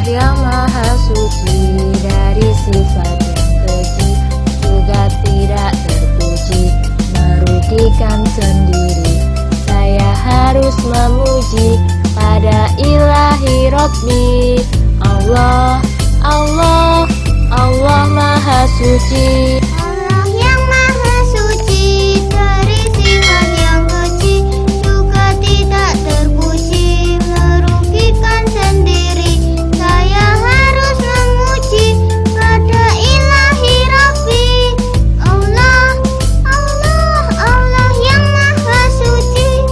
yang maha suci dari sifat yang keji, juga tidak terpuji, merugikan sendiri. Saya harus memuji pada ilahi Rabbi. Allah, Allah, Allah maha suci. Allah yang maha suci dari sifat yang keji, juga tidak terpuji, merugikan sendiri. Saya harus memuji pada ilahi Rabbi. Allah, Allah, Allah yang maha suci.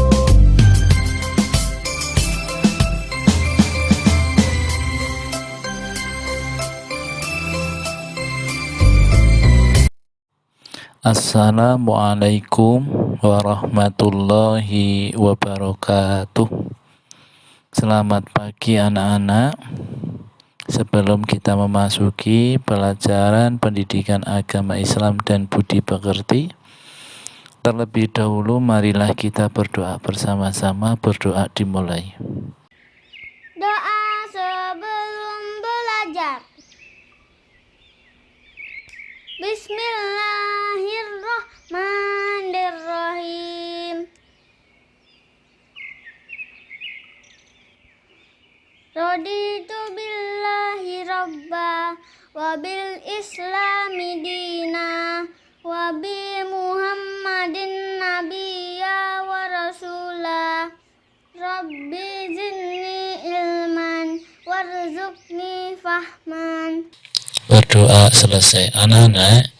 Assalamualaikum warahmatullahi wabarakatuh. Selamat pagi anak-anak. Sebelum kita memasuki pelajaran pendidikan agama Islam dan budi pekerti, terlebih dahulu marilah kita berdoa bersama-sama. Berdoa dimulai. Doa sebelum belajar. Bismillahirrahmanirrahim. Raditu billahi rabba wa bil islami dina wa bi muhammadin nabiyya wa rasula. Rabbi zidni ilman warzuqni fahman. Berdoa selesai. Anak-anak,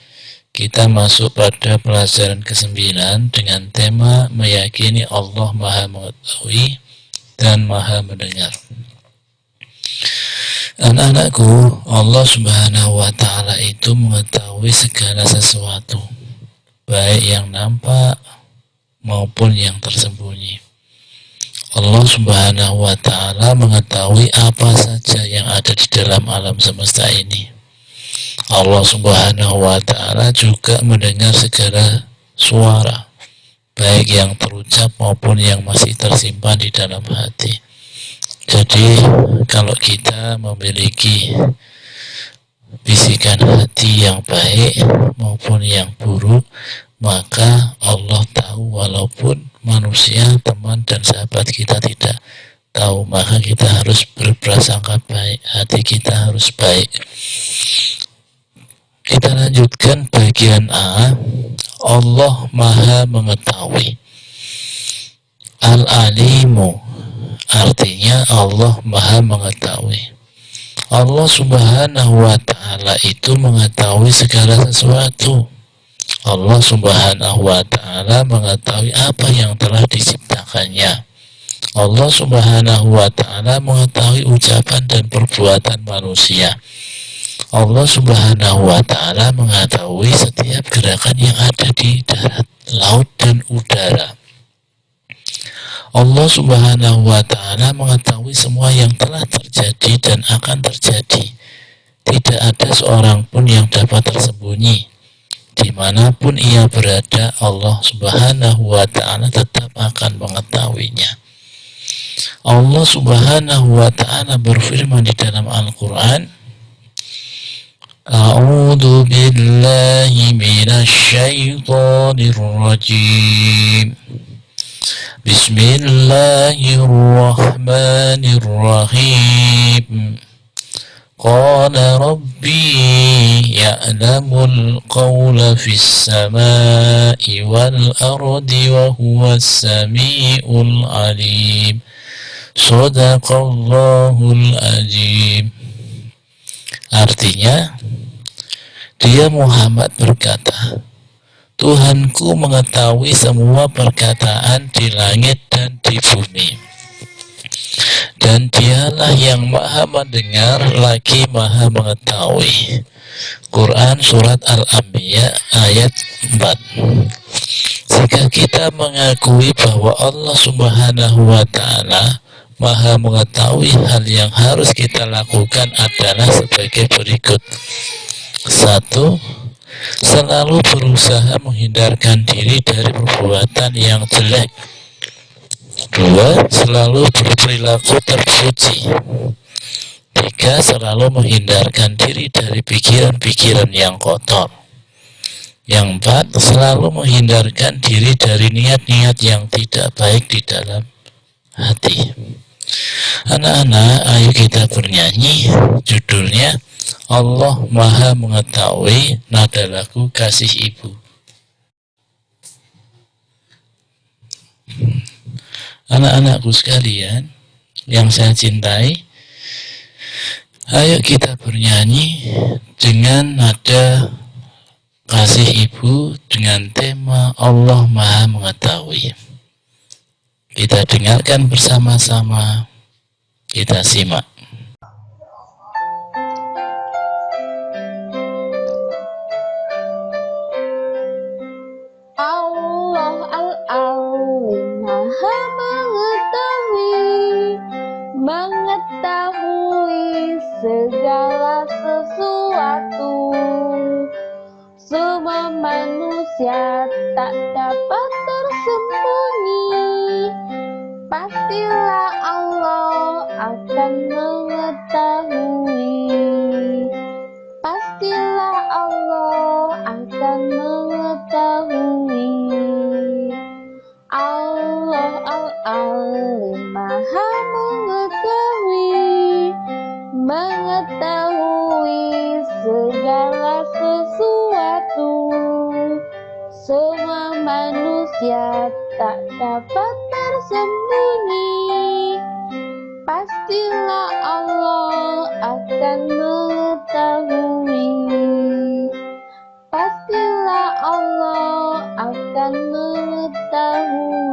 kita masuk pada pelajaran ke-9 dengan tema meyakini Allah Maha Mengetahui dan Maha Mendengar. Anak-anakku, Allah Subhanahu wa Ta'ala itu mengetahui segala sesuatu, baik yang nampak maupun yang tersembunyi. Allah Subhanahu wa Ta'ala mengetahui apa saja yang ada di dalam alam semesta ini. Allah Subhanahu wa Ta'ala juga mendengar segala suara, baik yang terucap maupun yang masih tersimpan di dalam hati. Jadi kalau kita memiliki bisikan hati yang baik maupun yang buruk, maka Allah tahu, walaupun manusia, teman dan sahabat kita tidak tahu. Maka kita harus berprasangka baik, hati kita harus baik. Kita lanjutkan bagian A. Allah Maha Mengetahui. Al-Alimu, artinya Allah Maha Mengetahui. Allah Subhanahu wa Ta'ala itu mengetahui segala sesuatu. Allah Subhanahu wa Ta'ala mengetahui apa yang telah diciptakannya. Allah Subhanahu wa Ta'ala mengetahui ucapan dan perbuatan manusia. Allah Subhanahu wa Ta'ala mengetahui setiap gerakan yang ada di darat, laut, dan udara. Allah Subhanahu wa Ta'ala mengetahui semua yang telah terjadi dan akan terjadi. Tidak ada seorang pun yang dapat tersembunyi. Dimanapun ia berada, Allah Subhanahu wa Ta'ala tetap akan mengetahuinya. Allah Subhanahu wa Ta'ala berfirman di dalam Al-Quran, A'udzu billahi minasy syaithanir rajim. Bismillahirrahmanirrahim. Qala rabbi ya'lamul qawla fis samai wal ardi wa huwas samiul alim. Shadaqallahul azim. Artinya, dia Muhammad berkata, Tuhanku mengetahui semua perkataan di langit dan di bumi, dan dialah yang maha mendengar lagi maha mengetahui. Quran Surat Al-Anbiya ayat 4. Jika kita mengakui bahwa Allah Subhanahu wa Ta'ala Maha mengetahui, hal yang harus kita lakukan adalah sebagai berikut. 1. Selalu berusaha menghindarkan diri dari perbuatan yang jelek. 2. Selalu berperilaku terpuji. 3. ketiga, selalu menghindarkan diri dari pikiran-pikiran yang kotor. Yang keempat, selalu menghindarkan diri dari niat-niat yang tidak baik di dalam hati. Anak-anak, ayo kita bernyanyi. Judulnya Allah Maha Mengetahui, nada lagu Kasih Ibu. Anak-anakku sekalian yang saya cintai, ayo kita bernyanyi dengan nada Kasih Ibu dengan tema Allah Maha Mengetahui. Kita dengarkan bersama-sama, kita simak. Allah Al-Alim Maha mengetahui segala sesuatu. Semua manusia tak dapat tersembunyi. Pastilah Allah akan mengetahui. Pastilah Allah akan mengetahui. Allah Al-Alim Maha mengetahui segala sesuatu. Semua manusia tak dapat tersembunyi. Pastilah Allah akan mengetahui. Pastilah Allah akan mengetahui.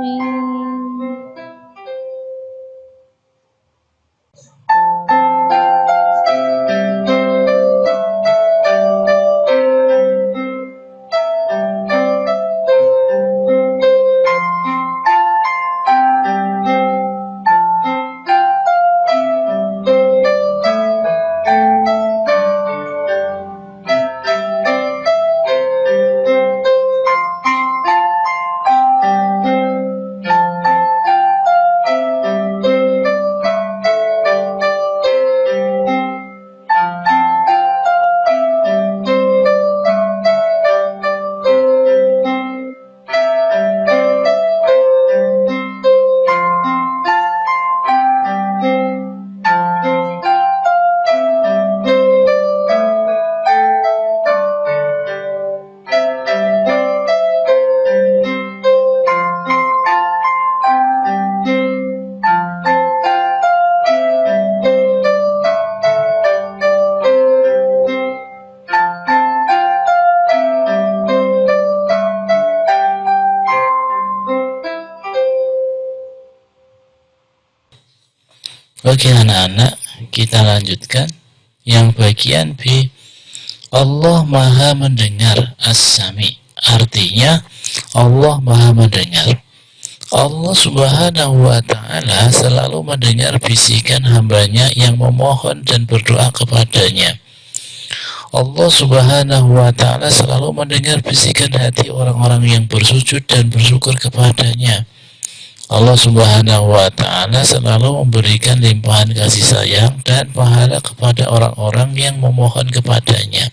Oke anak-anak, kita lanjutkan yang bagian B. Allah Maha Mendengar, As-Sami. Artinya Allah Maha Mendengar. Allah Subhanahu wa Ta'ala selalu mendengar bisikan hambanya yang memohon dan berdoa kepadanya. Allah Subhanahu wa Ta'ala selalu mendengar bisikan hati orang-orang yang bersujud dan bersyukur kepadanya. Allah Subhanahu wa Ta'ala selalu memberikan limpahan kasih sayang dan pahala kepada orang-orang yang memohon kepadanya.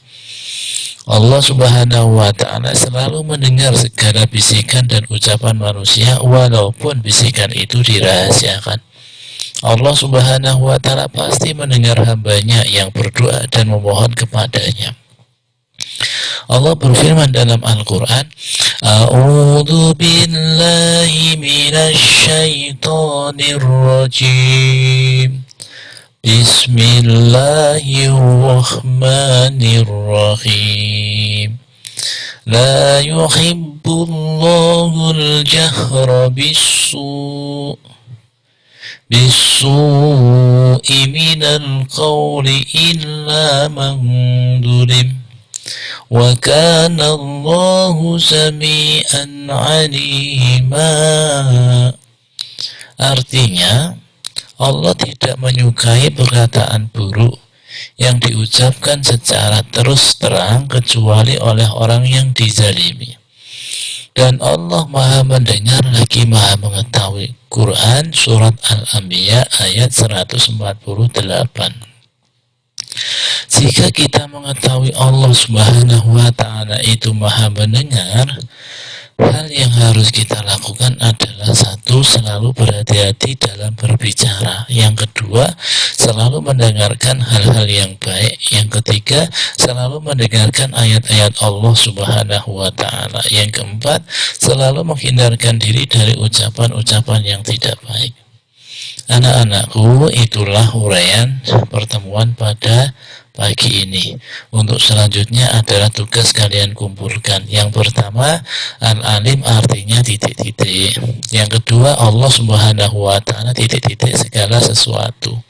Allah Subhanahu wa Ta'ala selalu mendengar segala bisikan dan ucapan manusia walaupun bisikan itu dirahasiakan. Allah Subhanahu wa Ta'ala pasti mendengar hambanya yang berdoa dan memohon kepadanya. Allah berfirman dalam Al-Quran, A'udzu billahi minasy syaithanir rajim. Bismillahirrahmanirrahim. La yuhibbullahul jahra bis-su'i minal qawli illa man zulim. Wa kana Allahu sami'an 'alima. Artinya, Allah tidak menyukai perkataan buruk yang diucapkan secara terus terang kecuali oleh orang yang dizalimi. Dan Allah Maha Mendengar lagi Maha Mengetahui. Quran Surat Al-Anbiya ayat 148. Jika kita mengetahui Allah Subhanahu wa Ta'ala itu Maha Mendengar, hal yang harus kita lakukan adalah satu, selalu berhati-hati dalam berbicara. Yang kedua, selalu mendengarkan hal-hal yang baik. Yang ketiga, selalu mendengarkan ayat-ayat Allah Subhanahu wa Ta'ala. Yang keempat, selalu menghindarkan diri dari ucapan-ucapan yang tidak baik. Anak-anakku, itulah uraian pertemuan pada pagi ini. Untuk selanjutnya adalah tugas kalian kumpulkan. Yang pertama, al-alim artinya titik-titik. Yang kedua, Allah Subhanahu wa Ta'ala titik-titik segala sesuatu.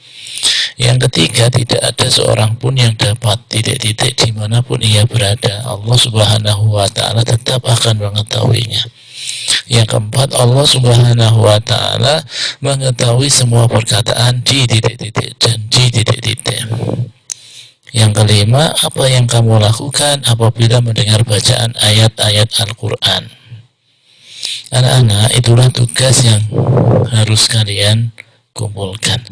Yang ketiga, tidak ada seorang pun yang dapat titik-titik dimanapun ia berada. Allah Subhanahu wa Ta'ala tetap akan mengetahuinya. Yang keempat, Allah Subhanahu wa Ta'ala mengetahui semua perkataan di titik-titik dan di titik-titik. Yang kelima, apa yang kamu lakukan apabila mendengar bacaan ayat-ayat Al-Quran? Anak-anak, itulah tugas yang harus kalian kumpulkan.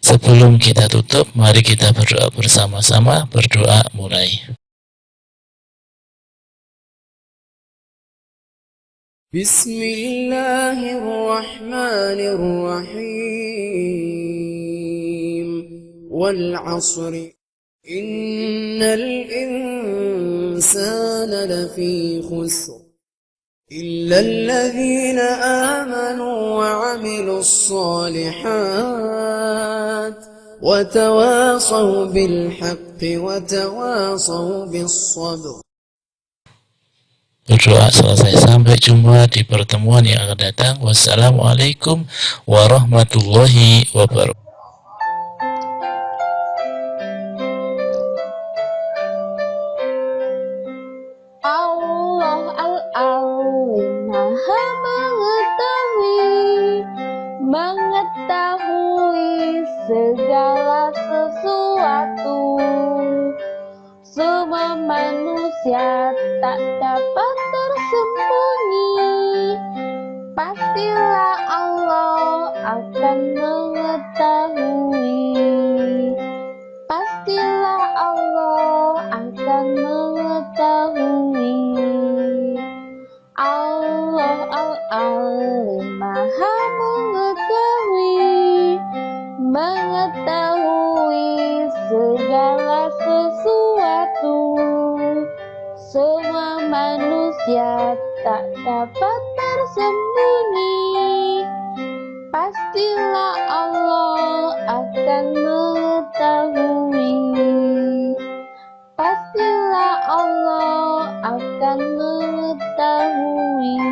Sebelum kita tutup, mari kita berdoa bersama-sama. Berdoa mulai. Bismillahirrahmanirrahim. Wal 'asri innal insana lafi khusr illa alladhina amanu wa 'amilus solihat wa tawasaw bil haqqi wa tawasaw bis sabr. Berdoa selesai. Sampai jumpa di pertemuan yang akan datang. Wassalamualaikum warahmatullahi wabarakatuh. Allah al-alim maha mengetahui segala sesuatu. Semua manusia tak dapat tersembunyi. Pastilah Allah akan mengetahui. Pastilah Allah akan mengetahui. Allah al-alim maha mengetahui segala sesuatu. Semua manusia tak dapat tersembunyi. Pastilah Allah akan mengetahui. Pastilah Allah akan mengetahui.